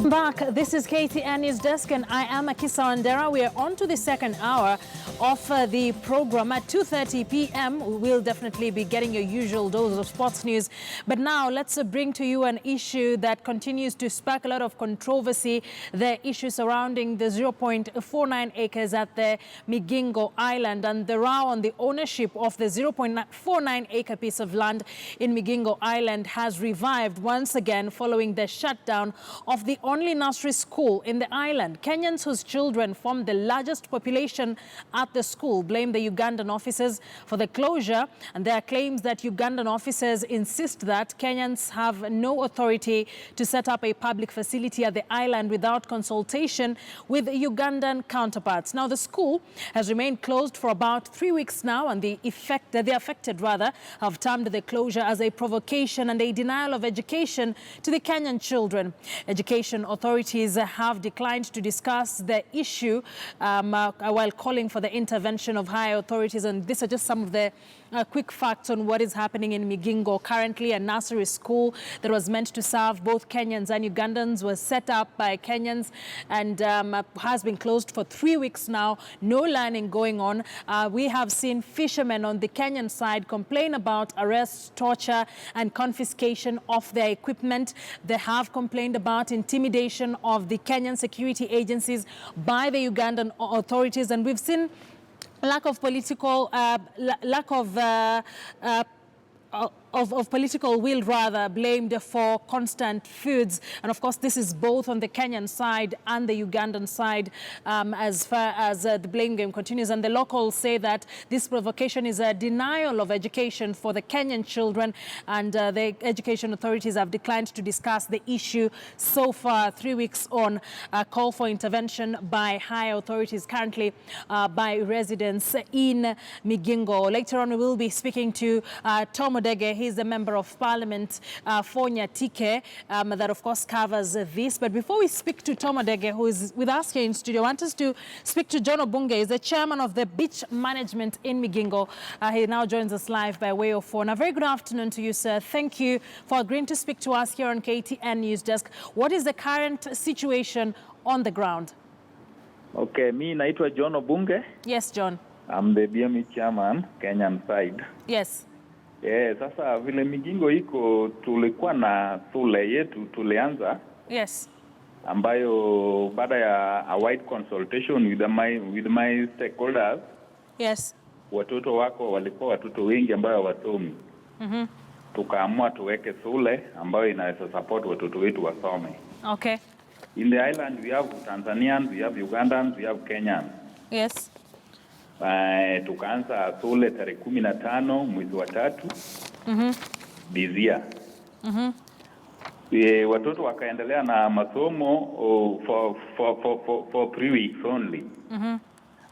Back, this is KTN News Desk and I am Akisa Wandera. We are on to the second hour of the program. At 2:30 p.m. we will definitely be getting your usual dose of sports news. But now let's bring to you an issue that continues to spark a lot of controversy. The issue surrounding the 0.49 acres at the Migingo Island and the row on the ownership of the 0.49 acre piece of land in Migingo Island has revived once again following the shutdown of the only nursery school in the island. Kenyans whose children form the largest population at the school blame the Ugandan officers for the closure, and there are claims that Ugandan officers insist that Kenyans have no authority to set up a public facility at the island without consultation with Ugandan counterparts. Now, the school has remained closed for about 3 weeks now, and the affected have termed the closure as a provocation and a denial of education to the Kenyan children. Education authorities have declined to discuss the issue while calling for the intervention of higher authorities. And these are just some of the quick facts on what is happening in Migingo. Currently, a nursery school that was meant to serve both Kenyans and Ugandans was set up by Kenyans and has been closed for 3 weeks now. No learning going on. We have seen fishermen on the Kenyan side complain about arrest, torture, and confiscation of their equipment. They have complained about intimidation of the Kenyan security agencies by the Ugandan authorities, and we've seen lack of political political will, rather, blamed for constant feuds. And of course, this is both on the Kenyan side and the Ugandan side as far as the blame game continues. And the locals say that this provocation is a denial of education for the Kenyan children, and the education authorities have declined to discuss the issue so far. 3 weeks on, a call for intervention by high authorities currently by residents in Migingo. Later on, we will be speaking to Tom Odege. He's the Member of Parliament for Nyatike that, of course, covers this. But before we speak to Tom Odege, who is with us here in studio, I want us to speak to John Obunge. He's the chairman of the beach management in Migingo. He now joins us live by way of phone. A very good afternoon to you, sir. Thank you for agreeing to speak to us here on KTN News Desk. What is the current situation on the ground? Okay, me naitwa John Obunge. Yes, John. I'm the BME chairman, Kenyan side. Yes. Sasa vile Migingo iko, tulikuwa na shule yetu tulianza. Yes. Ambayo baada ya a wide consultation with my stakeholders. Yes. Watoto wako walikuwa watoto wengi ambao wasomi. Tukaamua tuweke shule ambayo inaweza support watoto wetu wasome. Okay. In the island we have Tanzanians, we have Ugandans, we have Kenyans. Yes. Tukaanza shule tarehe 15 mwezi wa 3 this year. Watoto wakaendelea na masomo for 3 weeks only.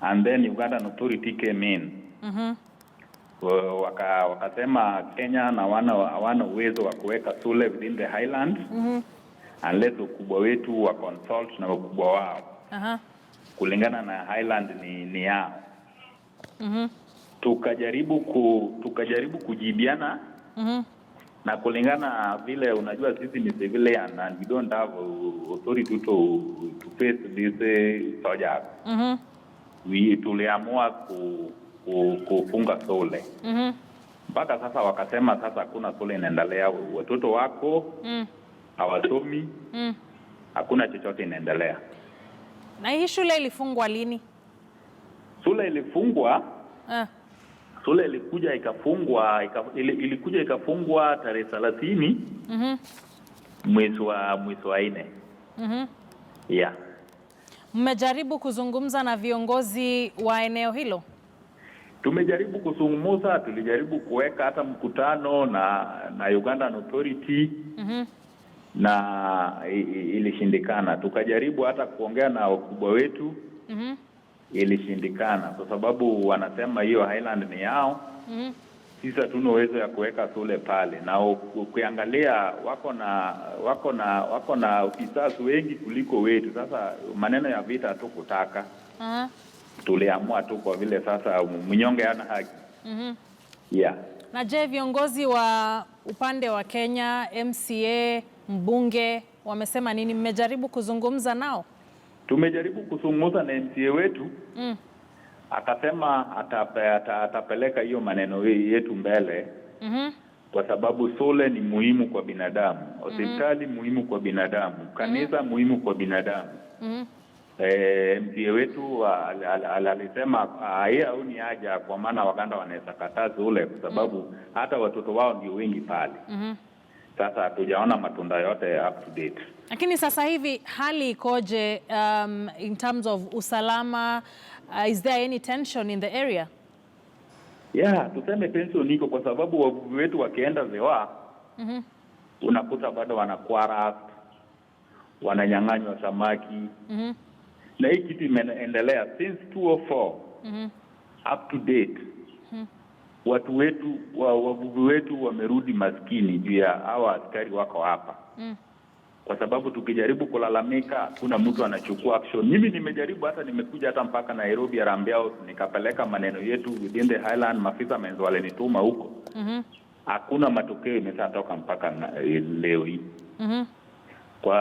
And then Ugandan authority came in. Wakasema Kenya na hawana uwezo wa kuweka shule within the highlands unless ukubwa wetu wa consult na ukubwa wao. Kulingana na highland ni yao. Tukajaribu kujibiana na kulingana vile unajua sisi ni civilian and we don't have authority to face this soldiers. Tuliamua kufunga shule. Mpaka sasa wakasema sasa hakuna shule inaendelea, watoto wako hawasomi, hakuna chochote inaendelea. Na hii shule ilifungwa lini? Shule ilifungwa. Shule ilikuja ikafungwa tarehe 30 mwezi wa 4. Yeah. Mmejaribu kuzungumza na viongozi wa eneo hilo? Tumejaribu kuzungumza, tulijaribu kuweka hata mkutano na Ugandan authority. Na ilishindikana. Tukajaribu hata kuongea na wakubwa wetu. Ilishindikana kwa sababu wanasema hiyo highland ni yao. Sisi hatuna uwezo ya kuweka shule pale, na ukiangalia wako na officers wengi kuliko wetu. Sasa maneno ya vita hatukutaka. Tuliamua tu kwa vile sasa mnyonge hana haki. Yeah. Na je, viongozi wa upande wa Kenya, MCA, mbunge wamesema nini? Mmejaribu kuzungumza nao? Tumejaribu kuzungumza na MCA wetu. Akasema atapeleka hiyo maneno yetu mbele. Kwa sababu shule ni muhimu kwa binadamu, hospitali muhimu kwa binadamu, kanisa muhimu kwa binadamu. MCA wetu alisema au ni haja, kwa maana Waganda wanaweza kataa shule kwa sababu hata watoto wao ndio wengi pale. Sasa hatujaona matunda yote up to date. Lakini sasa hivi hali ikoje in terms of usalama? Is there any tension in the area? Yeah, tuseme tension iko kwa sababu wavuvi wetu wakienda ziwa, unakuta bado wanakwara, wananyang'anywa samaki. Na hii kitu imeendelea since 2004 up to date. Watu wetu, wavuvi wetu wamerudi maskini juu ya hawa askari wako hapa. Kwa sababu tukijaribu kulalamika, kuna mtu anachukua action. Mimi nimejaribu, hata nimekuja hata mpaka Nairobi Arambiao, nikapeleka maneno yetu within the Highland, mafisa walenituma huko. Hakuna matokeo imeshatoka mpaka leo hii. Kwa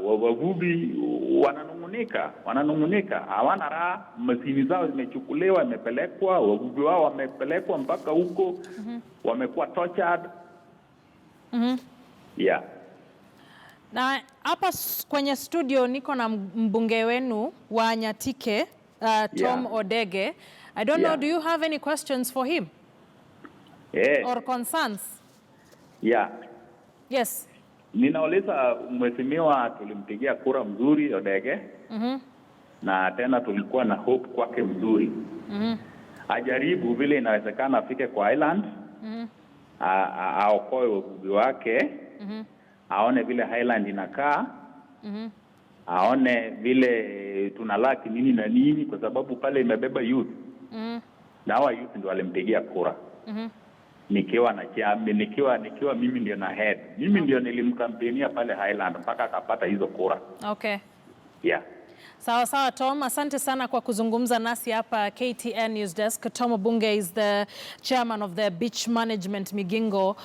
wavuvi wananungunika, hawana raha, mashini zao zimechukuliwa, imepelekwa, wavuvi wao wamepelekwa mpaka huko, wamekuwa tortured. Yeah. Na hapa kwenye studio niko na mbunge wenu wa Nyatike, Tom Odege. I don't know, do you have any questions for him? Or concerns? Yeah. Yes. Ninauliza mheshimiwa, tulimpigia kura mzuri Odege. Na tena tulikuwa na hope kwake mzuri. Ajaribu vile inawezekana afike kwa Island. Aokoe wavuvi wake. Aone vile Highland inakaa. Aone vile tunalaki nini na nini, kwa sababu pale imebeba youth. Na hawa youth ndio walimpigia kura. Nikiwa mimi ndio na head. Mimi ndio nilimkampenia pale Highland mpaka akapata hizo kura. Okay. Yeah. Sawa sawa Tom, asante sana kwa kuzungumza nasi hapa KTN News Desk. Tom Obunge is the chairman of the beach management Migingo,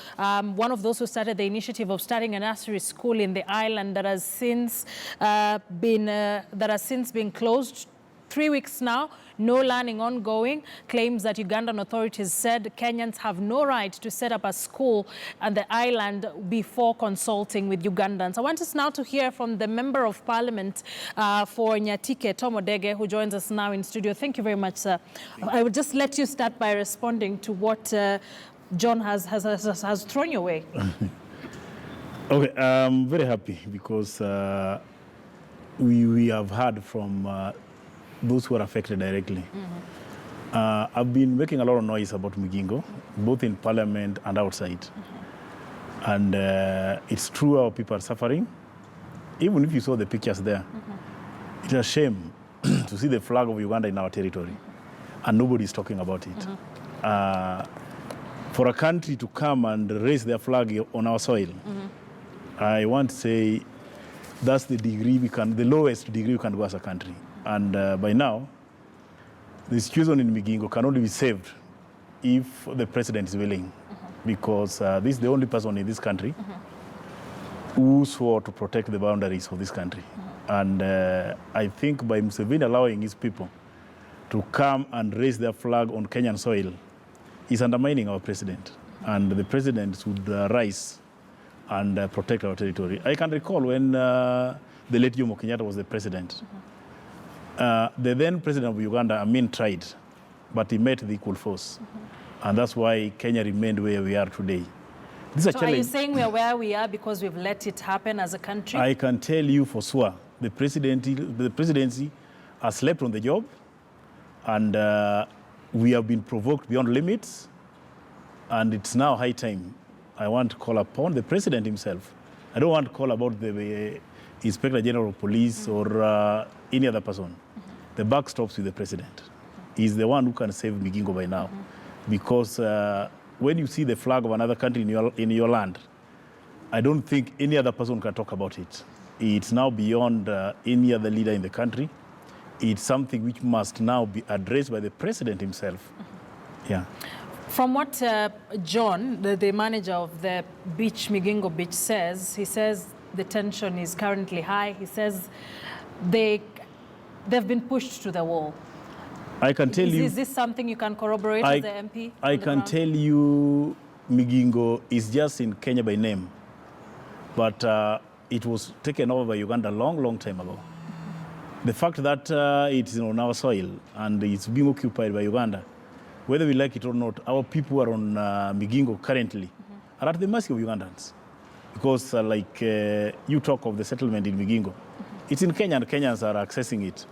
one of those who started the initiative of starting a nursery school in the island that has since been closed. 3 weeks now, no learning ongoing, claims that Ugandan authorities said Kenyans have no right to set up a school on the island before consulting with Ugandans. I want us now to hear from the Member of Parliament for Nyatike, Tom Odege, who joins us now in studio. Thank you very much, sir. I would just let you start by responding to what John has thrown your way. Okay, I'm very happy because we have heard from those who are affected directly. I've been making a lot of noise about Migingo, both in Parliament and outside. And it's true our people are suffering. Even if you saw the pictures there, it's a shame to see the flag of Uganda in our territory, and nobody is talking about it. For a country to come and raise their flag on our soil, I want to say that's the lowest degree we can go as a country. And by now, the situation in Migingo can only be saved if the president is willing, because this is the only person in this country who swore to protect the boundaries of this country. And I think by Museveni allowing his people to come and raise their flag on Kenyan soil is undermining our president. And the president should rise and protect our territory. I can recall when the late Jomo Kenyatta was the president. The then president of Uganda, Amin, tried, but he met the equal force. And that's why Kenya remained where we are today. So are you saying we are where we are because we've let it happen as a country? I can tell you for sure, the presidency has slept on the job, and we have been provoked beyond limits, and it's now high time. I want to call upon the president himself. I don't want to call about the Inspector General of Police or any other person. The buck stops with the president. He's the one who can save Migingo by now. Because when you see the flag of another country in your land, I don't think any other person can talk about it. It's now beyond any other leader in the country. It's something which must now be addressed by the president himself. Yeah. From what John, the manager of the beach, Migingo Beach, says, he says the tension is currently high. He says they've been pushed to the wall. I can tell you... Is this something you can corroborate as the MP? I can tell you Migingo is just in Kenya by name, but it was taken over by Uganda a long, long time ago. The fact that it's on our soil and it's being occupied by Uganda, whether we like it or not, our people who are on Migingo currently are at the mercy of Ugandans. Because you talk of the settlement in Migingo, it's in Kenya and Kenyans are accessing it.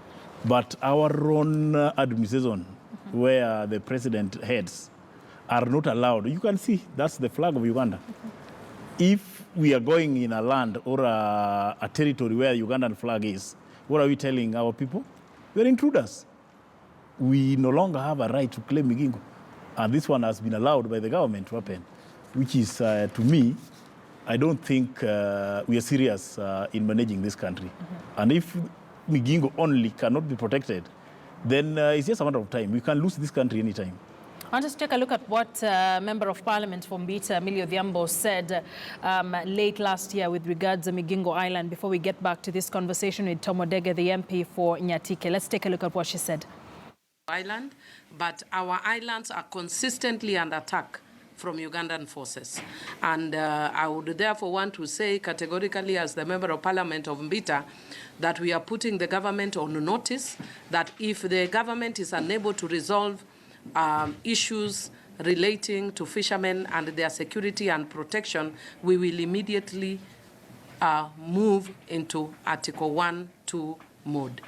But our own administration, where the president heads, are not allowed. You can see, that's the flag of Uganda. If we are going in a land or a territory where Ugandan flag is, what are we telling our people? We are intruders. We no longer have a right to claim Migingo. And this one has been allowed by the government to happen, which is, to me, I don't think we are serious in managing this country. And if Migingo only cannot be protected, then it's just a matter of time. We can lose this country anytime. I want us to take a look at what Member of Parliament from Mbita, Emilio Odhiambo, said late last year with regards to Migingo Island before we get back to this conversation with Tom Odege, the MP for Nyatike. Let's take a look at what she said. Island, but our islands are consistently under attack from Ugandan forces. And I would therefore want to say categorically as the Member of Parliament of Mbita that we are putting the government on notice that if the government is unable to resolve issues relating to fishermen and their security and protection, we will immediately move into Article 1(2) mode.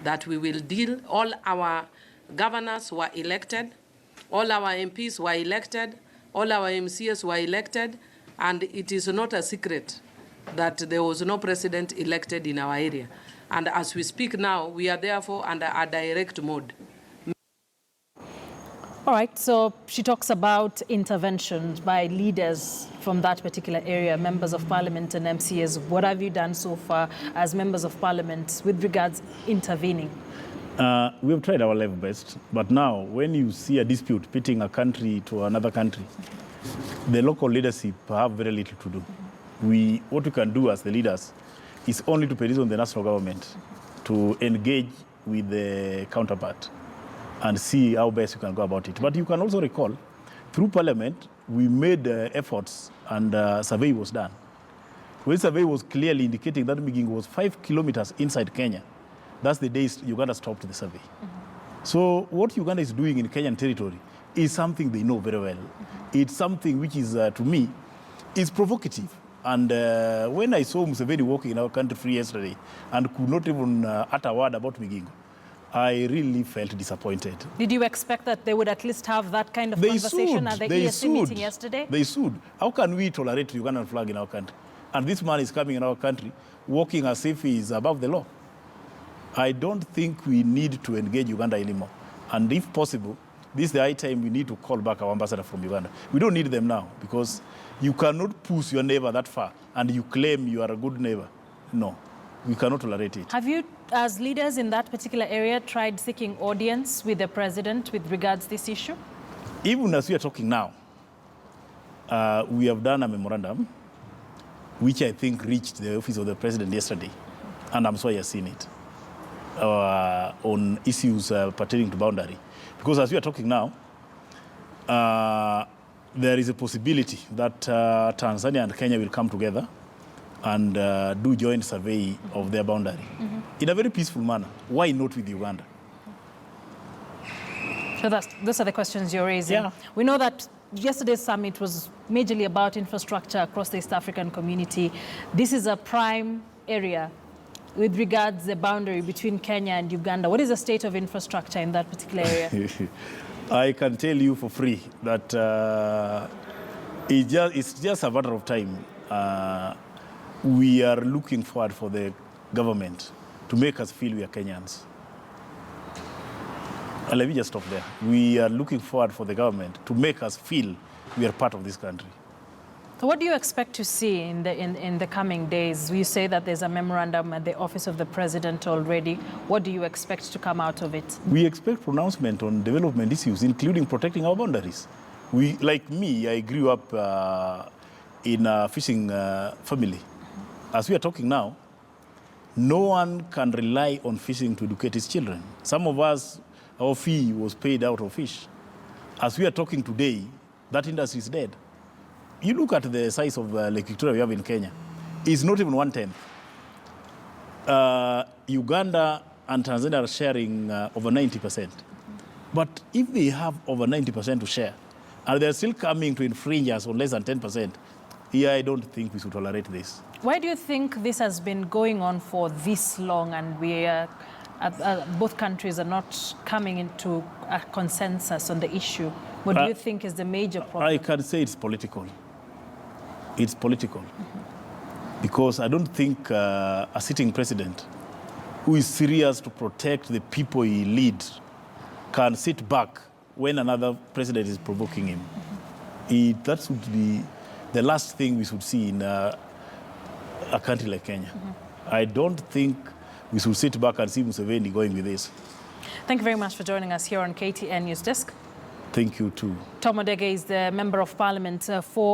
That we will deal, all our governors were elected, all our MPs were elected, all our MCS were elected, and it is not a secret that there was no president elected in our area. And as we speak now, we are therefore under a direct mode. All right, so she talks about interventions by leaders from that particular area, members of parliament and MCAs. What have you done so far as members of parliament with regards intervening? We have tried our level best, but now when you see a dispute pitting a country to another country, the local leadership have very little to do. What we can do as the leaders is only to petition the national government to engage with the counterpart and see how best you can go about it. But you can also recall, through Parliament, we made efforts and a survey was done. When the survey was clearly indicating that Migingo was 5 kilometers inside Kenya, that's the day Uganda stopped the survey. So what Uganda is doing in Kenyan territory is something they know very well. It's something which is, to me, is provocative. And when I saw Museveni walking in our country free yesterday and could not even utter a word about Migingo, I really felt disappointed. Did you expect that they would at least have that kind of conversation at the ESC meeting yesterday? They should. How can we tolerate the Ugandan flag in our country? And this man is coming in our country walking as if he is above the law. I don't think we need to engage Uganda anymore. And if possible, this is the high time we need to call back our ambassador from Uganda. We don't need them now because you cannot push your neighbor that far and you claim you are a good neighbor. No, we cannot tolerate it. Have you, as leaders in that particular area, tried seeking audience with the president with regards to this issue? Even as we are talking now, we have done a memorandum which I think reached the office of the president yesterday, and I'm sure you have seen it, on issues pertaining to boundary. Because as we are talking now, there is a possibility that Tanzania and Kenya will come together and do joint survey of their boundary in a very peaceful manner. Why not with Uganda? So those are the questions you're raising. Yeah. We know that yesterday's summit was majorly about infrastructure across the East African community. This is a prime area with regards to the boundary between Kenya and Uganda. What is the state of infrastructure in that particular area? I can tell you for free that it's just a matter of time. We are looking forward for the government to make us feel we are Kenyans. And let me just stop there. We are looking forward for the government to make us feel we are part of this country. So what do you expect to see in the coming days? You say that there's a memorandum at the office of the president already. What do you expect to come out of it? We expect pronouncement on development issues, including protecting our boundaries. Like me, I grew up in a fishing family. as we are talking now, no one can rely on fishing to educate his children. Some of us, our fee was paid out of fish. As we are talking today, that industry is dead. You look at the size of Lake Victoria we have in Kenya. It's not even 1/10. Uganda and Tanzania are sharing over 90%. But if they have over 90% to share, and they're still coming to infringe us on less than 10%, here I don't think we should tolerate this. Why do you think this has been going on for this long and both countries are not coming into a consensus on the issue? What do you think is the major problem? I can say it's political. It's political. Because I don't think a sitting president who is serious to protect the people he leads can sit back when another president is provoking him. That would be the last thing we should see in a country like Kenya. I don't think we should sit back and see Museveni going with this. Thank you very much for joining us here on KTN News Desk. Thank you too. Tom Odege is the Member of Parliament for